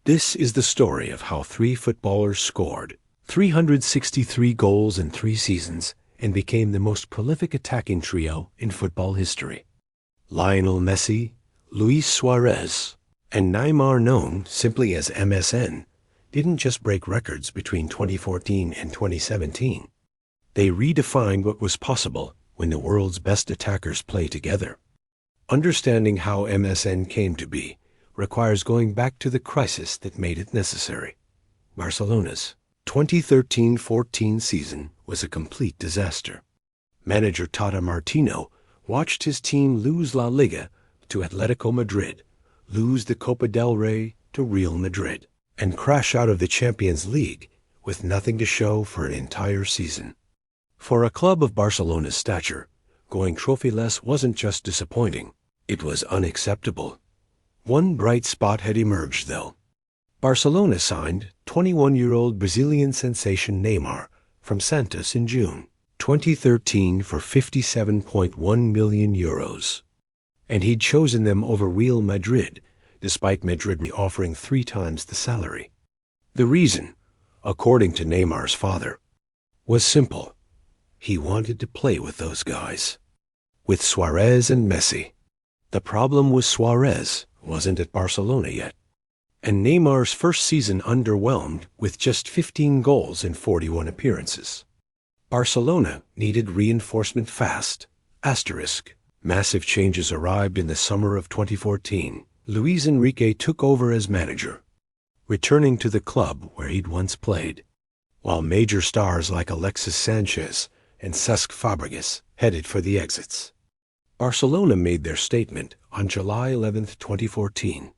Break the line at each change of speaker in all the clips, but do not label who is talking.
This is the story of how three footballers scored 363 goals in 3 seasons and became the most prolific attacking trio in football history. Lionel Messi, Luis Suárez, and Neymar, known simply as MSN, didn't just break records between 2014 and 2017. They redefined what was possible when the world's best attackers play together. Understanding how MSN came to be requires going back to the crisis that made it necessary. Barcelona's 2013-14 season was a complete disaster. Manager Tata Martino watched his team lose La Liga to Atletico Madrid, lose the Copa del Rey to Real Madrid, and crash out of the Champions League with nothing to show for an entire season. For a club of Barcelona's stature, going trophyless wasn't just disappointing, it was unacceptable. One bright spot had emerged, though. Barcelona signed 21-year-old Brazilian sensation Neymar from Santos in June 2013 for €57.1 million. And he'd chosen them over Real Madrid, despite Madrid offering 3 times the salary. The reason, according to Neymar's father, was simple. He wanted to play with those guys, with Suárez and Messi. The problem was Suárez wasn't at Barcelona yet, and Neymar's first season underwhelmed with just 15 goals in 41 appearances. Barcelona needed reinforcement fast. Massive changes arrived in the summer of 2014. Luis Enrique took over as manager, returning to the club where he'd once played, while major stars like Alexis Sanchez and Cesc Fabregas headed for the exits. Barcelona made their statement on July 11, 2014,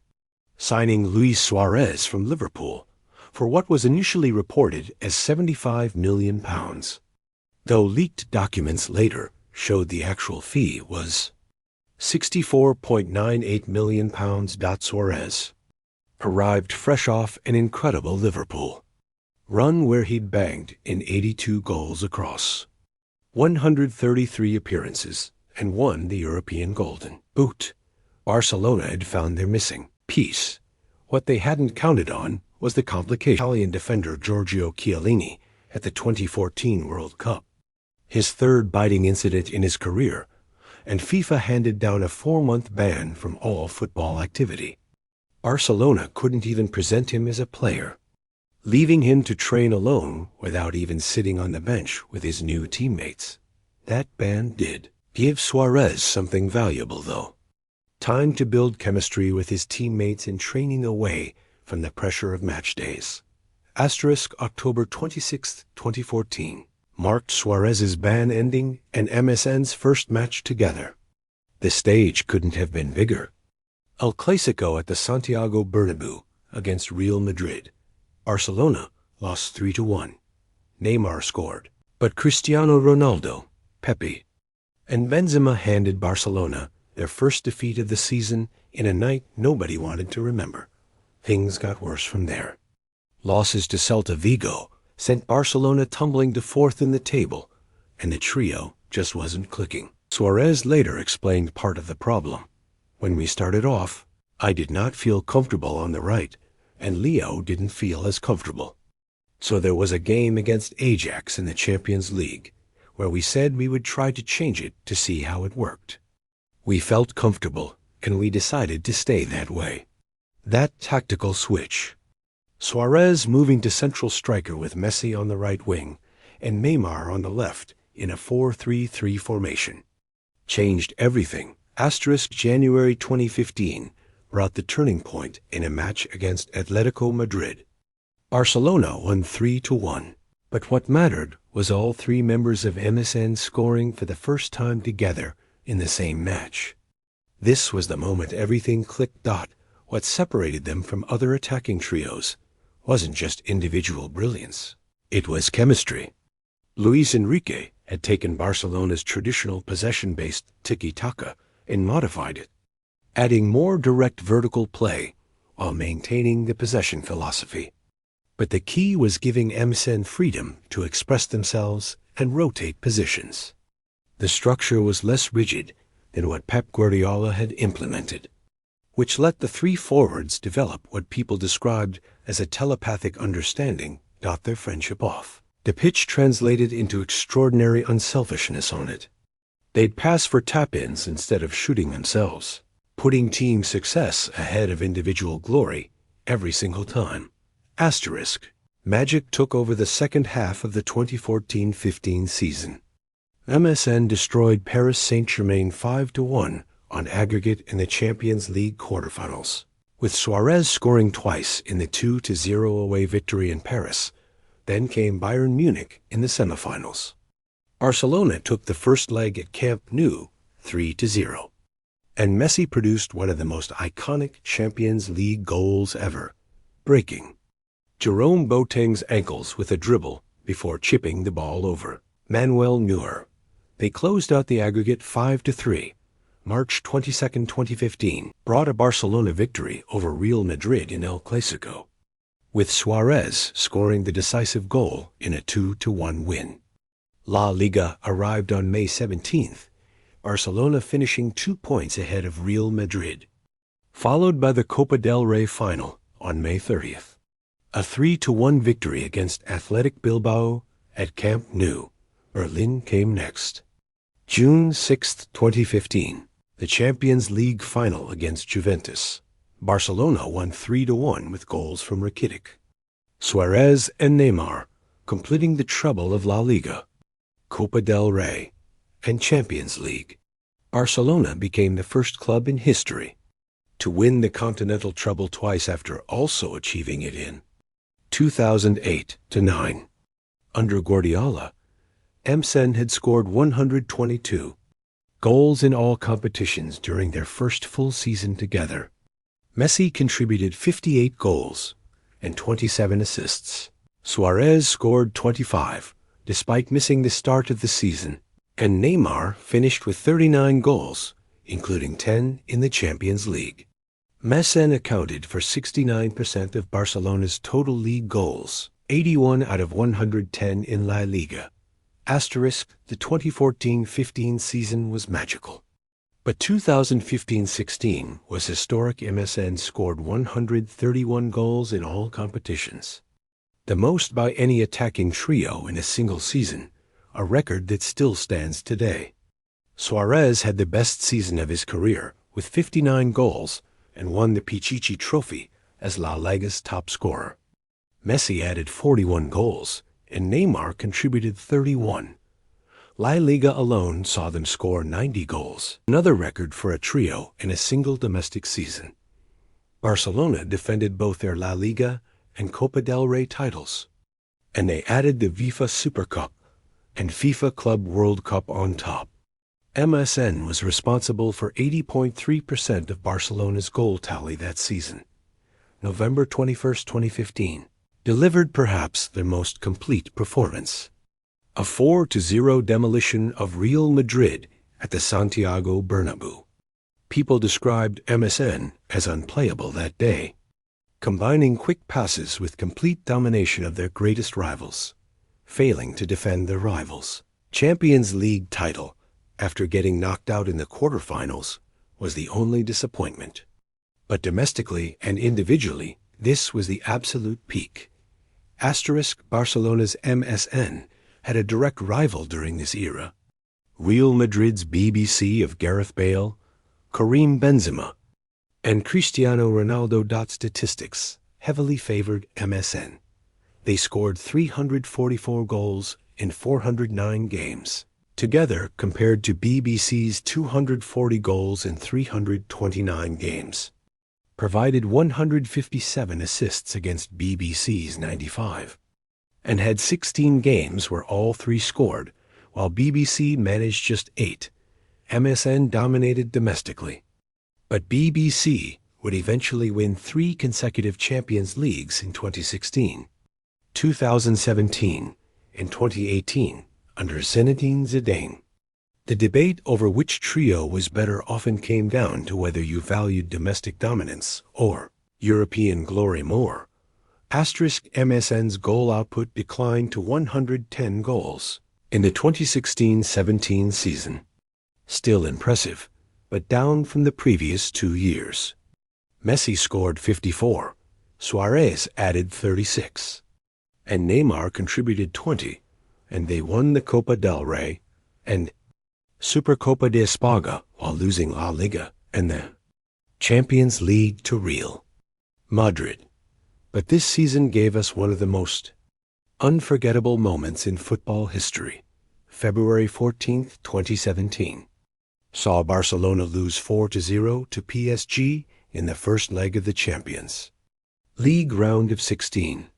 signing Luis Suárez from Liverpool for what was initially reported as £75 million, though leaked documents later showed the actual fee was £64.98 million. Suárez arrived fresh off an incredible Liverpool run where he'd banged in 82 goals across 133 appearances and won the European Golden Boot. Barcelona had found their missing piece. What they hadn't counted on was the complication of Italian defender Giorgio Chiellini at the 2014 World Cup, his third biting incident in his career, and FIFA handed down a 4-month ban from all football activity. Barcelona couldn't even present him as a player, leaving him to train alone without even sitting on the bench with his new teammates. That ban did give Suárez something valuable, though. Time to build chemistry with his teammates in training away from the pressure of match days. October 26, 2014, marked Suárez's ban ending and MSN's first match together. The stage couldn't have been bigger. El Clásico at the Santiago Bernabéu against Real Madrid. Barcelona lost 3-1. Neymar scored, but Cristiano Ronaldo, Pepe, and Benzema handed Barcelona their first defeat of the season in a night nobody wanted to remember. Things got worse from there. Losses to Celta Vigo sent Barcelona tumbling to 4th in the table, and the trio just wasn't clicking. Suárez later explained part of the problem. When we started off, I did not feel comfortable on the right, and Leo didn't feel as comfortable. So there was a game against Ajax in the Champions League, where we said we would try to change it to see how it worked. We felt comfortable, and we decided to stay that way. That tactical switch, Suárez moving to central striker with Messi on the right wing and Neymar on the left in a 4-3-3 formation, changed everything. January 2015 brought the turning point in a match against Atletico Madrid. Barcelona won 3-1, but what mattered was all 3 members of MSN scoring for the first time together in the same match. This was the moment everything clicked. What separated them from other attacking trios wasn't just individual brilliance, it was chemistry. Luis Enrique had taken Barcelona's traditional possession-based tiki-taka and modified it, adding more direct vertical play while maintaining the possession philosophy. But the key was giving MSN freedom to express themselves and rotate positions. The structure was less rigid than what Pep Guardiola had implemented. which let the three forwards develop what people described as a telepathic understanding, got their friendship off. The pitch translated into extraordinary unselfishness on it. They'd pass for tap-ins instead of shooting themselves, putting team success ahead of individual glory every single time. Asterisk. Magic took over the second half of the 2014-15 season. MSN destroyed Paris Saint-Germain 5-1 on aggregate in the Champions League quarterfinals, with Suárez scoring twice in the 2-0 away victory in Paris. Then came Bayern Munich in the semifinals. Barcelona took the first leg at Camp Nou 3-0. And Messi produced one of the most iconic Champions League goals ever, breaking Jerome Boateng's ankles with a dribble before chipping the ball over Manuel Neuer. They closed out the aggregate 5-3. March 22, 2015, brought a Barcelona victory over Real Madrid in El Clásico, with Suárez scoring the decisive goal in a 2-1 win. La Liga arrived on May 17th, Barcelona finishing 2 points ahead of Real Madrid, followed by the Copa del Rey final on May 30th. A 3-1 victory against Athletic Bilbao at Camp Nou. Berlin came next. June 6, 2015, the Champions League final against Juventus. Barcelona won 3-1 with goals from Rakitic, Suárez and Neymar, completing the treble of La Liga, Copa del Rey, and Champions League. Barcelona became the first club in history to win the continental treble twice after also achieving it in 2008-9. Under Guardiola, MSN had scored 122 goals in all competitions during their first full season together. Messi contributed 58 goals and 27 assists. Suárez scored 25, despite missing the start of the season, and Neymar finished with 39 goals, including 10 in the Champions League. MSN accounted for 69% of Barcelona's total league goals, 81 out of 110 in La Liga. Asterisk, the 2014-15 season was magical. But 2015-16 was historic. MSN scored 131 goals in all competitions, the most by any attacking trio in a single season, a record that still stands today. Suárez had the best season of his career with 59 goals and won the Pichichi Trophy as La Liga's top scorer. Messi added 41 goals, and Neymar contributed 31. La Liga alone saw them score 90 goals, another record for a trio in a single domestic season. Barcelona defended both their La Liga and Copa del Rey titles, and they added the FIFA Super Cup and FIFA Club World Cup on top. MSN was responsible for 80.3% of Barcelona's goal tally that season. November 21, 2015, delivered perhaps their most complete performance. A 4-0 demolition of Real Madrid at the Santiago Bernabéu. People described MSN as unplayable that day, combining quick passes with complete domination of their greatest rivals, failing to defend their rivals. Champions League title, after getting knocked out in the quarterfinals, was the only disappointment. But domestically and individually, this was the absolute peak. Asterisk, Barcelona's MSN had a direct rival during this era. Real Madrid's BBC of Gareth Bale, Karim Benzema, and Cristiano Ronaldo. Statistics heavily favored MSN. They scored 344 goals in 409 games, together compared to BBC's 240 goals in 329 games. Provided 157 assists against BBC's 95, and had 16 games where all three scored, while BBC managed just 8. MSN dominated domestically. But BBC would eventually win 3 consecutive Champions Leagues in 2016, 2017, and 2018 under Zinedine Zidane. The debate over which trio was better often came down to whether you valued domestic dominance or European glory more. Asterisk, MSN's goal output declined to 110 goals in the 2016-17 season. Still impressive, but down from the previous 2 years. Messi scored 54, Suárez added 36, and Neymar contributed 20, and they won the Copa del Rey and Supercopa de España while losing La Liga and the Champions League to Real Madrid. But this season gave us one of the most unforgettable moments in football history. February 14, 2017, saw Barcelona lose 4-0 to PSG in the first leg of the Champions League round of 16.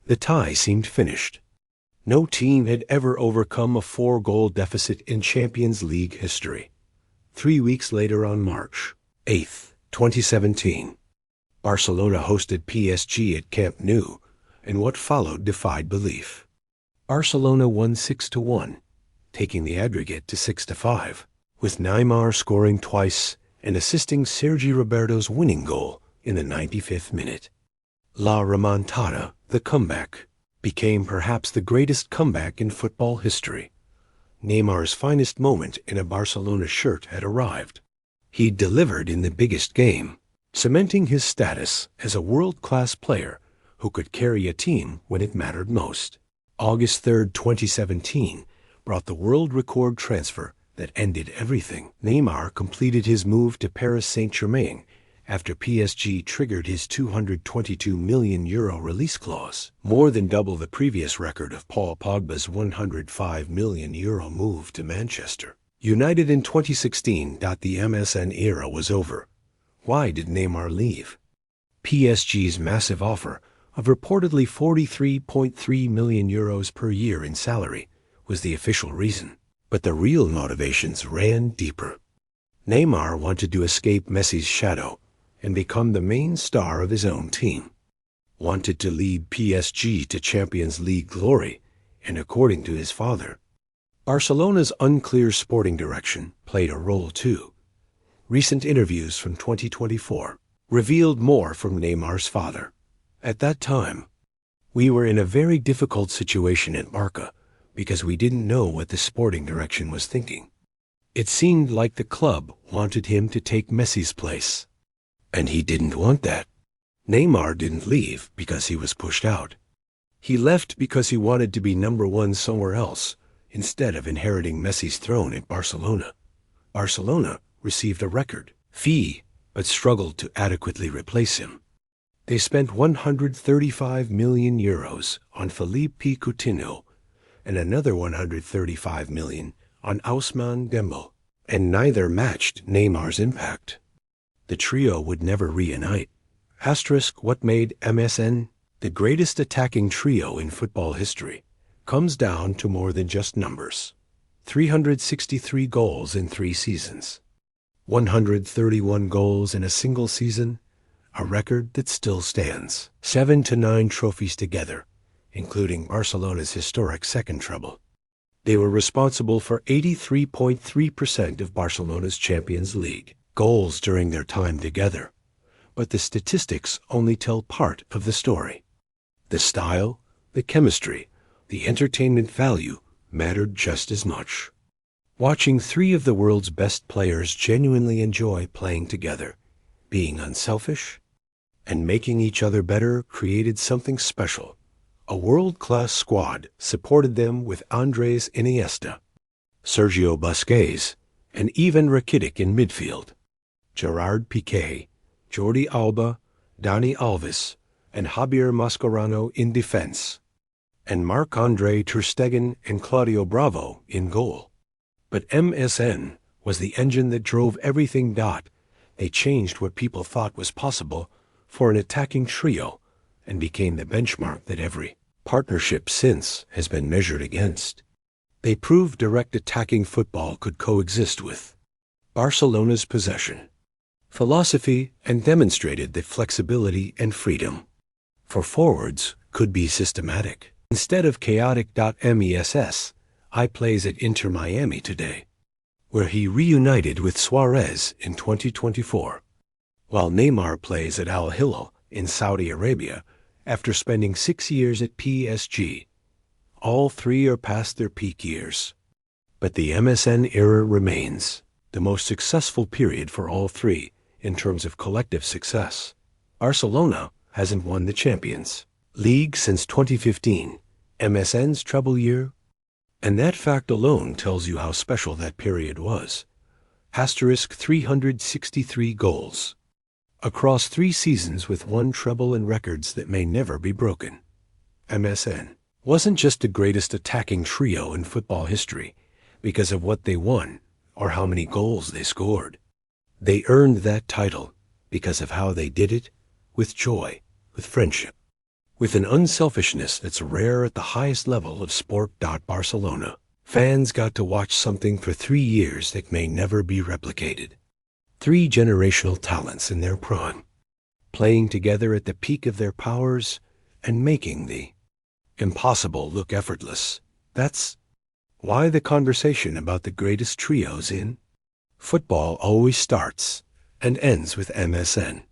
The tie seemed finished. No team had ever overcome a 4-goal deficit in Champions League history. 3 weeks later, on March 8, 2017, Barcelona hosted PSG at Camp Nou, and what followed defied belief. Barcelona won 6-1, taking the aggregate to 6-5, with Neymar scoring twice and assisting Sergi Roberto's winning goal in the 95th minute. La Remontada, the comeback, became perhaps the greatest comeback in football history. Neymar's finest moment in a Barcelona shirt had arrived. He delivered in the biggest game, cementing his status as a world-class player who could carry a team when it mattered most. August 3, 2017, brought the world record transfer that ended everything. Neymar completed his move to Paris Saint-Germain after PSG triggered his €222 million release clause, more than double the previous record of Paul Pogba's €105 million move to Manchester United in 2016. The MSN era was over. Why did Neymar leave? PSG's massive offer of reportedly €43.3 million per year in salary was the official reason. But the real motivations ran deeper. Neymar wanted to escape Messi's shadow and become the main star of his own team. Wanted to lead PSG to Champions League glory, and according to his father, Barcelona's unclear sporting direction played a role too. Recent interviews from 2024 revealed more from Neymar's father. At that time, we were in a very difficult situation at Barca because we didn't know what the sporting direction was thinking. It seemed like the club wanted him to take Messi's place, and he didn't want that. Neymar didn't leave because he was pushed out. He left because he wanted to be number one somewhere else instead of inheriting Messi's throne at Barcelona. Barcelona received a record fee but struggled to adequately replace him. They spent €135 million on Philippe Coutinho and another €135 million on Ousmane Dembele, and neither matched Neymar's impact. The trio would never reunite. What made MSN the greatest attacking trio in football history comes down to more than just numbers. 363 goals in 3 seasons. 131 goals in a single season, a record that still stands. 7 to 9 trophies together, including Barcelona's historic second treble. They were responsible for 83.3% of Barcelona's Champions League goals during their time together. But the statistics only tell part of the story. The style, the chemistry, the entertainment value mattered just as much. Watching 3 of the world's best players genuinely enjoy playing together, being unselfish, and making each other better created something special. A world-class squad supported them with Andres Iniesta, Sergio Busquets, and Ivan Rakitic in midfield, Gerard Piqué, Jordi Alba, Dani Alves, and Javier Mascherano in defense, and Marc-Andre ter Stegen and Claudio Bravo in goal. But MSN was the engine that drove everything. They changed what people thought was possible for an attacking trio and became the benchmark that every partnership since has been measured against. They proved direct attacking football could coexist with Barcelona's possession, philosophy, and demonstrated that flexibility and freedom for forwards could be systematic instead of chaotic. Messi plays at Inter Miami today, where he reunited with Suárez in 2024, while Neymar plays at Al Hilal in Saudi Arabia after spending 6 years at PSG. All 3 are past their peak years. But the MSN era remains the most successful period for all 3 in terms of collective success. Barcelona hasn't won the Champions League since 2015, MSN's treble year, and that fact alone tells you how special that period was. Asterisk 363 goals across 3 seasons with one treble and records that may never be broken. MSN wasn't just the greatest attacking trio in football history because of what they won or how many goals they scored. They earned that title because of how they did it, with joy, with friendship, with an unselfishness that's rare at the highest level of sport. Barcelona fans got to watch something for 3 years that may never be replicated. 3 generational talents in their prime, playing together at the peak of their powers and making the impossible look effortless. That's why the conversation about the greatest trios in football always starts and ends with MSN.